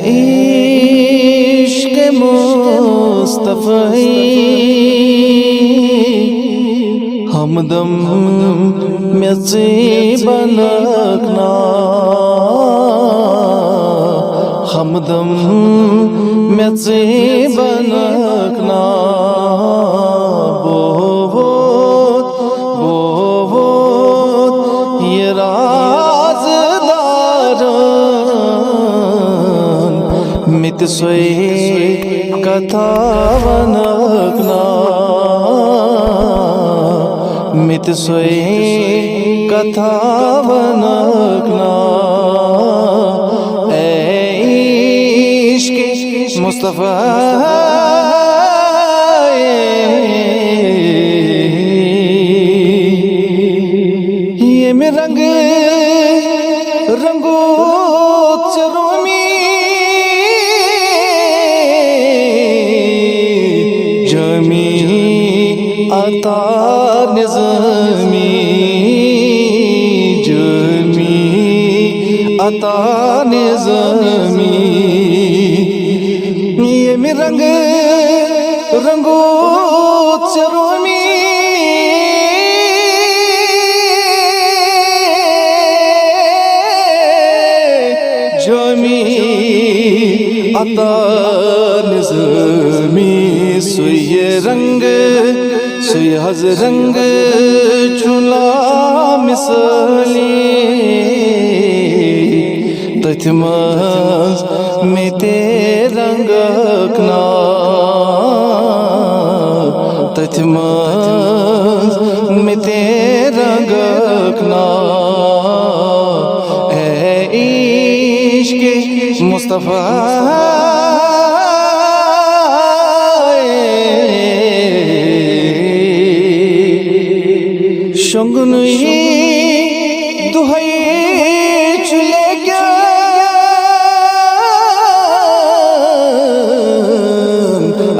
عشق مصطفی ہمدم میچی بنکنا ہمدم میچی بنکنا بہت یہ رازداران مت سوئی کتھا ونکنا مت سوئی کتھا ونکنا اے عشق مصطفیٰ یہ میں رنگ رنگو چرومی جمی عطا نظمی جمی عطا نظمی یہ میں رنگ رنگو چرومی جمی عطا نظمی سوئی رنگ سوئی حز رنگ چلا مثالی تتھ منز میں تے رنگکنا تتھ منز میں تے رنگکنا اے عشق مصطفیٰ شنگنوئی دہائی چلے گیا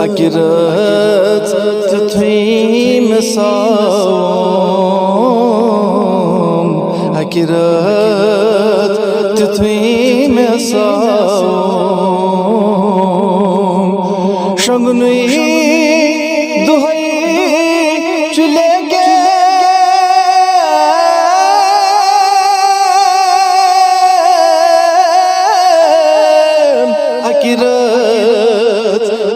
اکرت تتھوئی مساوم اکرت تتھوئی مساوم شنگنوئی دہائی چلے گیا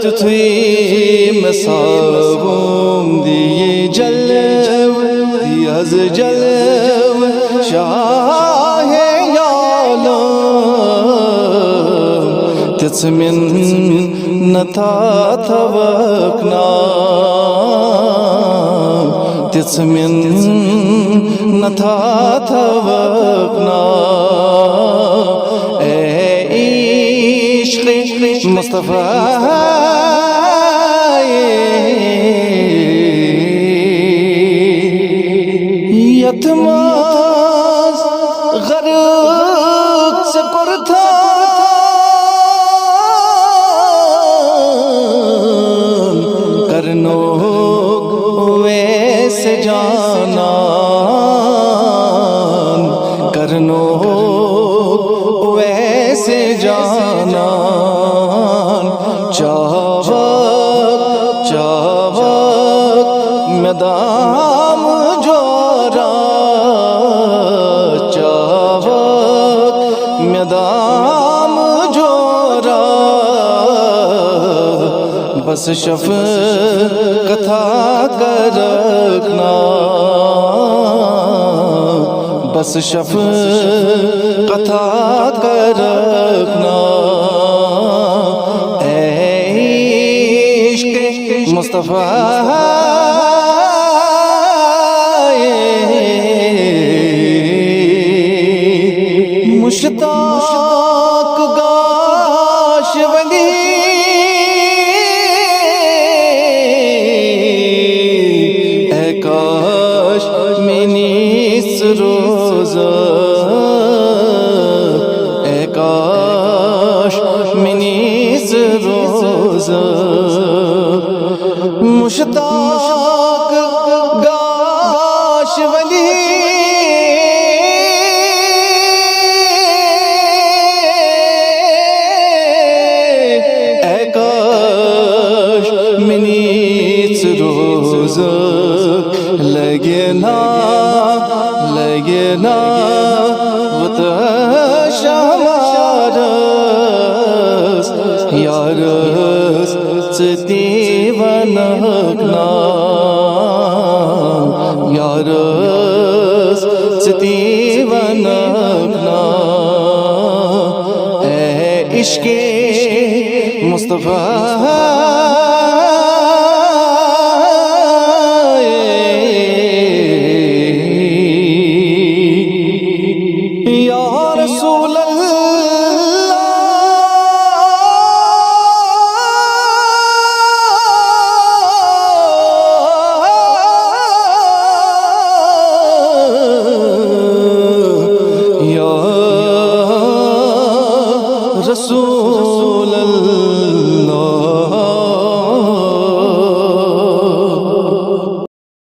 تتھوئی مساوم دیئے جلو دیاز جلو شاہ یعلم تسمن نتا تھوکنا تسمن نتا تھوکنا اے عشق مصطفیٰ یتماز غرق سکر تھا کرنوگ ویسے جانا کرنوگ ویسے جانا چاوک چاوک میدام جورا چاوک میدام جورا بس شفقت کرکنا بس شفقت کرکنا اے عشق مصطفیٰ مشتاق گاش وگی اے کاش منیس روزہ اے کاش منیس روزہ مشتاق یارس ستیونکنا یارس ستیونکنا اے عشق مصطفیٰ رسول